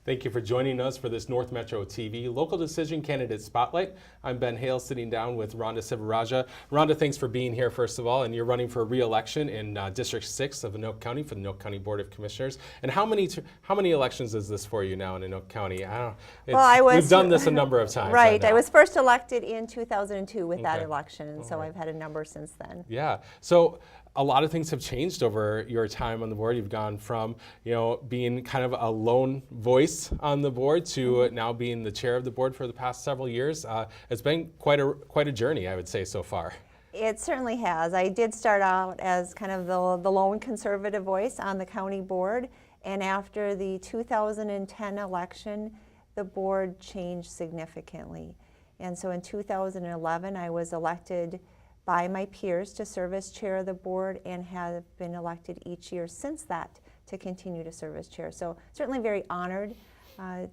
Thank you for joining us for this North Metro TV Local Decision Candidate Spotlight. I'm Ben Hale, sitting down with Rhonda Sivaraja. Rhonda, thanks for being here, first of all, and you're running for re-election in District 6 of Anoka County for the Anoka County Board of Commissioners. And how many elections is this for you now in Anoka County? We've done this a number of times. Right, I was first elected in 2002 with that election, and so I've had a number since then. Yeah, so a lot of things have changed over your time on the board. You've gone from, being kind of a lone voice on the board to now being the chair of the board for the past several years. It's been quite a journey, I would say, so far. It certainly has. I did start out as kind of the lone conservative voice on the county board, and after the 2010 election, the board changed significantly. And so in 2011, I was elected by my peers to serve as chair of the board and have been elected each year since that to continue to serve as chair. So certainly very honored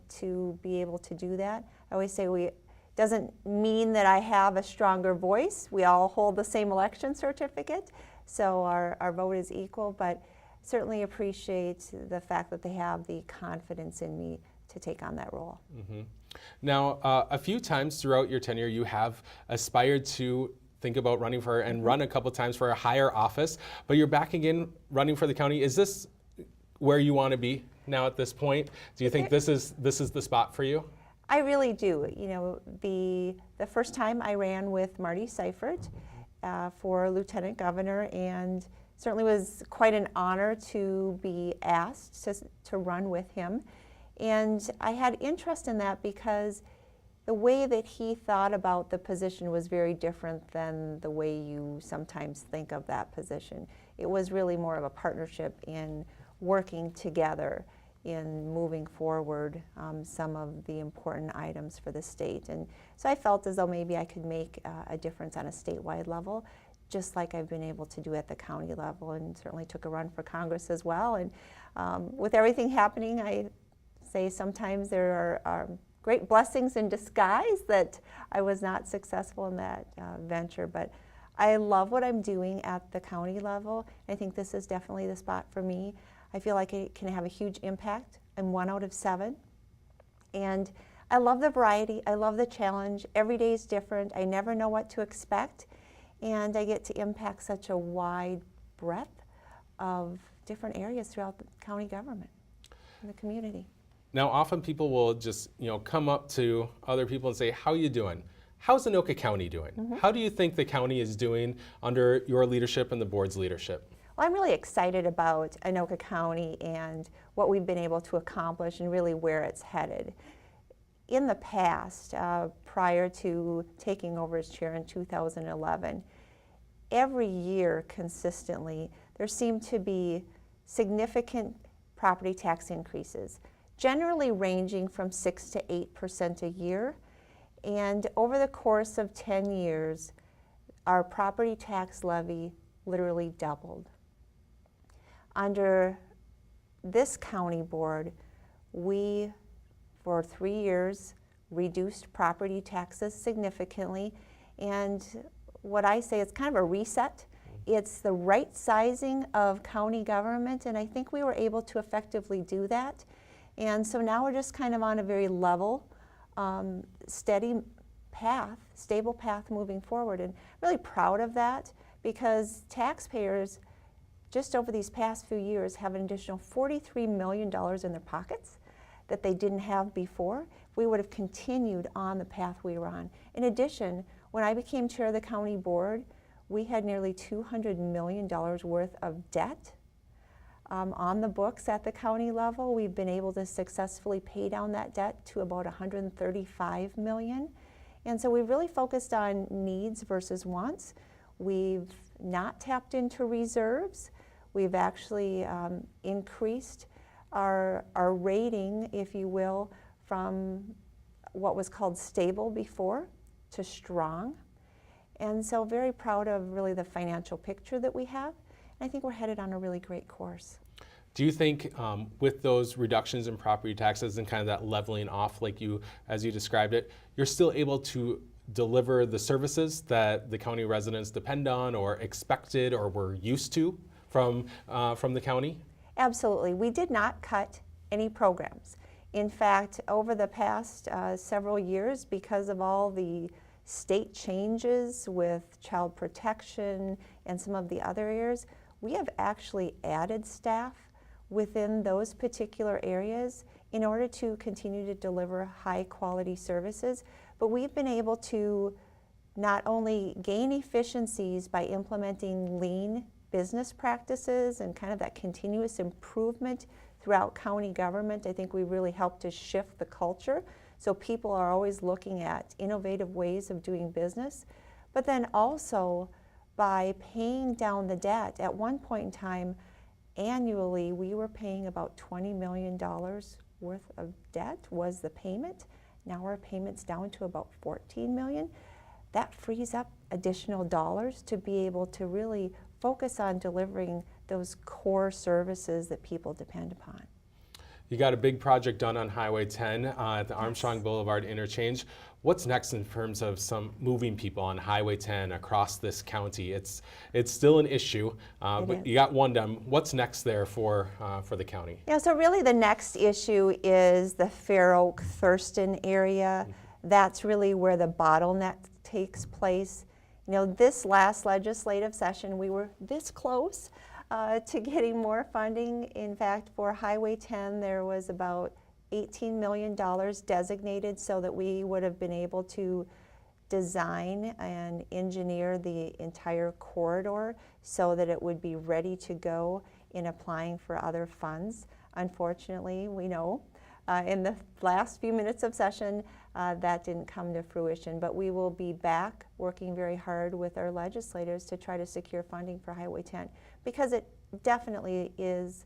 to be able to do that. I always say doesn't mean that I have a stronger voice. We all hold the same election certificate, so our vote is equal, but certainly appreciate the fact that they have the confidence in me to take on that role. Mm-hmm. Now, a few times throughout your tenure, you have aspired to think about running for and run a couple times for a higher office, but you're back again running for the county. Is this where you want to be now at this point? Do you think this is the spot for you? I really do. The first time I ran with Marty Seifert for lieutenant governor, and certainly was quite an honor to be asked to run with him. And I had interest in that because the way that he thought about the position was very different than the way you sometimes think of that position. It was really more of a partnership in working together in moving forward some of the important items for the state. And so I felt as though maybe I could make a difference on a statewide level, just like I've been able to do at the county level, and certainly took a run for Congress as well. And with everything happening, I say sometimes there are great blessings in disguise that I was not successful in that venture, but I love what I'm doing at the county level. I think this is definitely the spot for me. I feel like it can have a huge impact. I'm 1 out of 7. And I love the variety, I love the challenge. Every day is different. I never know what to expect. And I get to impact such a wide breadth of different areas throughout the county government and the community. Now, often people will just, come up to other people and say, "How are you doing? How's Anoka County doing?" Mm-hmm. How do you think the county is doing under your leadership and the board's leadership? Well, I'm really excited about Anoka County and what we've been able to accomplish and really where it's headed. In the past, prior to taking over as chair in 2011, every year consistently, there seemed to be significant property tax increases, generally ranging from 6 to 8% a year. And over the course of 10 years, our property tax levy literally doubled. Under this county board, we, for 3 years, reduced property taxes significantly. And what I say is kind of a reset. It's the right sizing of county government, and I think we were able to effectively do that. And so now we're just kind of on a very level, steady path, stable path moving forward. And really proud of that, because taxpayers just over these past few years have an additional $43 million in their pockets that they didn't have before. We would have continued on the path we were on. In addition, when I became chair of the county board, we had nearly $200 million worth of debt on the books at the county level. We've been able to successfully pay down that debt to about $135 million. And so we've really focused on needs versus wants. We've not tapped into reserves. We've actually increased our rating, if you will, from what was called stable before to strong. And so very proud of really the financial picture that we have. And I think we're headed on a really great course. Do you think with those reductions in property taxes and kind of that leveling off, as you described it, you're still able to deliver the services that the county residents depend on or expected or were used to from the county? Absolutely. We did not cut any programs. In fact, over the past several years, because of all the state changes with child protection and some of the other areas, we have actually added staff within those particular areas in order to continue to deliver high quality services. But we've been able to not only gain efficiencies by implementing lean business practices and kind of that continuous improvement throughout county government. I think we really helped to shift the culture. So people are always looking at innovative ways of doing business. But then also by paying down the debt. At one point in time, annually, we were paying about $20 million worth of debt was the payment. Now our payment's down to about $14 million. That frees up additional dollars to be able to really focus on delivering those core services that people depend upon. You got a big project done on Highway 10 at the Armstrong Boulevard interchange. What's next in terms of some moving people on Highway 10 across this county? It's still an issue, but you got one done. What's next there for the county? Yeah, so really the next issue is the Fair Oak Thurston area. That's really where the bottleneck takes place. You know, this last legislative session, we were this close to getting more funding. In fact, for Highway 10, there was about $18 million designated so that we would have been able to design and engineer the entire corridor so that it would be ready to go in applying for other funds. Unfortunately, we know in the last few minutes of session that didn't come to fruition, but we will be back working very hard with our legislators to try to secure funding for Highway 10 because it definitely is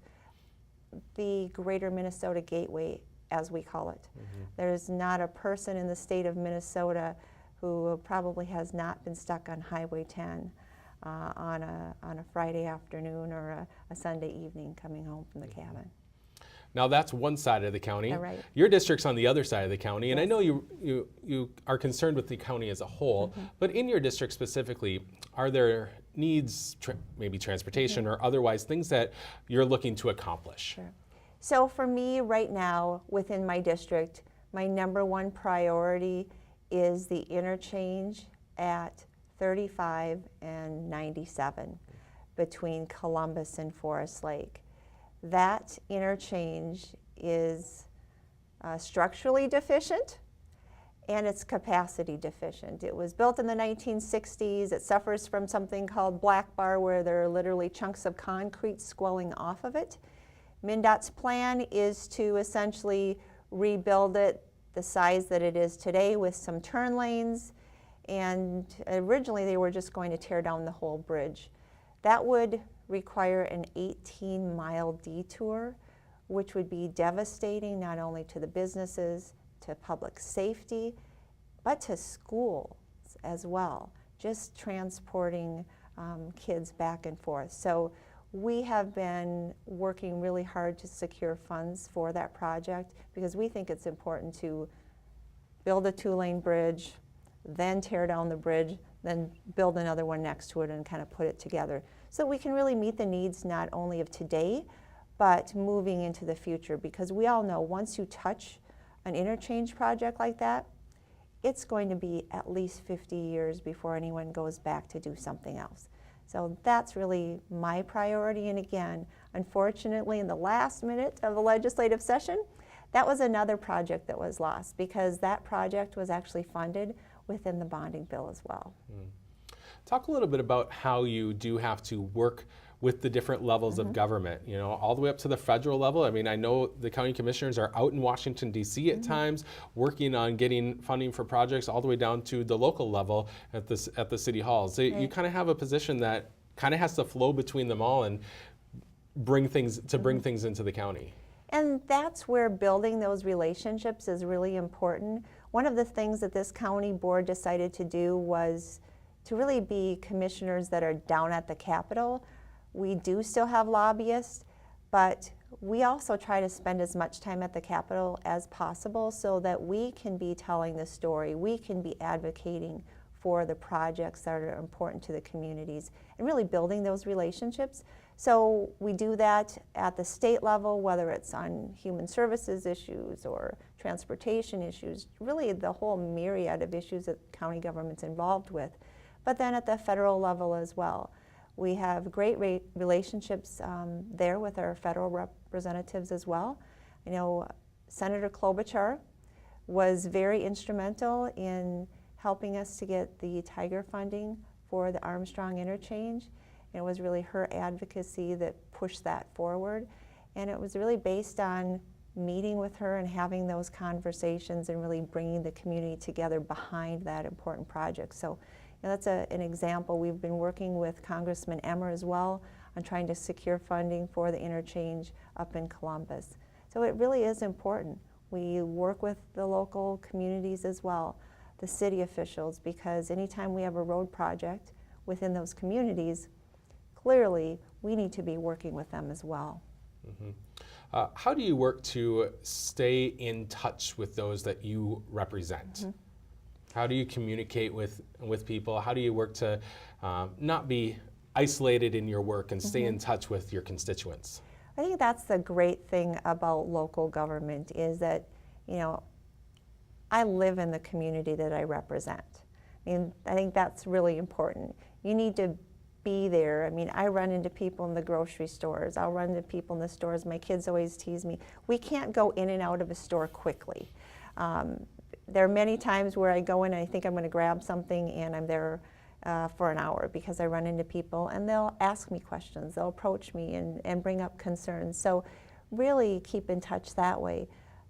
the greater Minnesota gateway, as we call it. There's not a person in the state of Minnesota who probably has not been stuck on Highway 10 on a Friday afternoon or a Sunday evening coming home from the cabin. Now that's one side of the county. Right. Your district's on the other side of the county, and I know you are concerned with the county as a whole, but in your district specifically, are there needs, maybe transportation or otherwise, things that you're looking to accomplish? Sure. So for me right now within my district, my number one priority is the interchange at 35 and 97 between Columbus and Forest Lake. That interchange is structurally deficient and it's capacity deficient. It was built in the 1960s. It suffers from something called black bar where there are literally chunks of concrete squelling off of it. MnDOT's plan is to essentially rebuild it the size that it is today with some turn lanes, and originally they were just going to tear down the whole bridge. That would require an 18-mile detour, which would be devastating not only to the businesses, to public safety, but to schools as well, just transporting kids back and forth. So we have been working really hard to secure funds for that project because we think it's important to build a two-lane bridge, then tear down the bridge, then build another one next to it and kind of put it together. So we can really meet the needs not only of today, but moving into the future, because we all know once you touch an interchange project like that, it's going to be at least 50 years before anyone goes back to do something else. So that's really my priority. And again, unfortunately, in the last minute of the legislative session, that was another project that was lost because that project was actually funded within the bonding bill as well. Talk a little bit about how you do have to work with the different levels of government, you know, all the way up to the federal level. I mean, I know the county commissioners are out in Washington, D.C. at times, working on getting funding for projects all the way down to the local level at the city halls. So you kind of have a position that kind of has to flow between them all and bring things into the county. And that's where building those relationships is really important. One of the things that this county board decided to do was to really be commissioners that are down at the Capitol. We do still have lobbyists, but we also try to spend as much time at the Capitol as possible so that we can be telling the story, we can be advocating for the projects that are important to the communities and really building those relationships So we do that at the state level, whether it's on human services issues or transportation issues, really the whole myriad of issues that county government's involved with. But then at the federal level as well. We have great relationships there with our federal representatives as well. You know, Senator Klobuchar was very instrumental in helping us to get the Tiger funding for the Armstrong interchange. And it was really her advocacy that pushed that forward. And it was really based on meeting with her and having those conversations and really bringing the community together behind that important project. So you know, that's an example. We've been working with Congressman Emmer as well on trying to secure funding for the interchange up in Columbus. So it really is important. We work with the local communities as well, the city officials, because anytime we have a road project within those communities, clearly we need to be working with them as well. Mm-hmm. How do you work to stay in touch with those that you represent? Mm-hmm. How do you communicate with people? How do you work to not be isolated in your work and stay in touch with your constituents? I think that's the great thing about local government is that, you know, I live in the community that I represent. I mean, I think that's really important. You need to be there. I mean, I run into people in the grocery stores. I'll run into people in the stores. My kids always tease me. We can't go in and out of a store quickly. There are many times where I go in and I think I'm going to grab something and I'm there for an hour because I run into people and they'll ask me questions. They'll approach me and bring up concerns. So really keep in touch that way.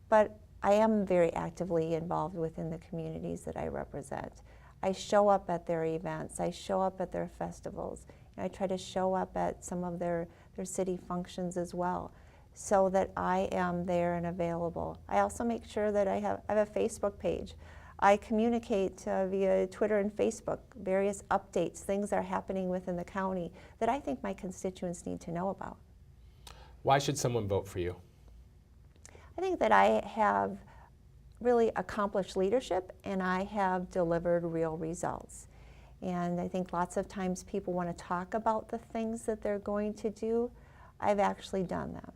But I am very actively involved within the communities that I represent. I show up at their events. I show up at their festivals. I try to show up at some of their city functions as well, so that I am there and available. I also make sure that I have a Facebook page. I communicate via Twitter and Facebook, various updates, things that are happening within the county that I think my constituents need to know about. Why should someone vote for you? I think that I have really accomplished leadership and I have delivered real results. And I think lots of times people want to talk about the things that they're going to do. I've actually done them.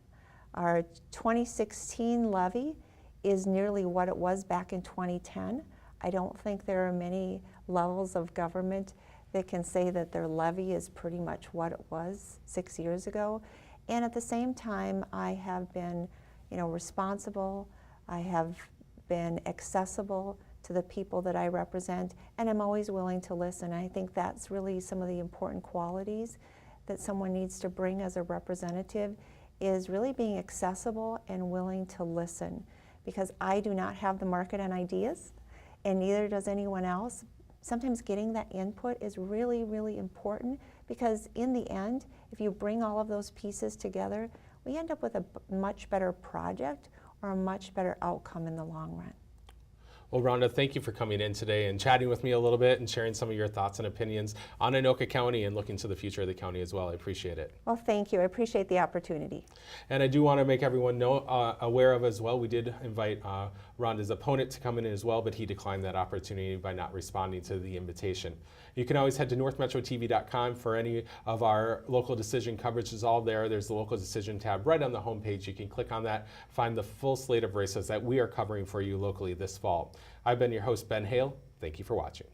Our 2016 levy is nearly what it was back in 2010. I don't think there are many levels of government that can say that their levy is pretty much what it was 6 years ago. And at the same time, I have been, you know, responsible. I have been accessible to the people that I represent, and I'm always willing to listen. I think that's really some of the important qualities that someone needs to bring as a representative, is really being accessible and willing to listen, because I do not have the market on ideas, and neither does anyone else. Sometimes getting that input is really, really important, because in the end, if you bring all of those pieces together, we end up with a much better project or a much better outcome in the long run. Well, Rhonda, thank you for coming in today and chatting with me a little bit and sharing some of your thoughts and opinions on Anoka County and looking to the future of the county as well. I appreciate it. Well, thank you. I appreciate the opportunity. And I do want to make everyone aware of as well, we did invite Rhonda's opponent to come in as well, but he declined that opportunity by not responding to the invitation. You can always head to northmetrotv.com for any of our local decision coverage. Is all there. There's the local decision tab right on the homepage. You can click on that, find the full slate of races that we are covering for you locally this fall. I've been your host, Ben Hale. Thank you for watching.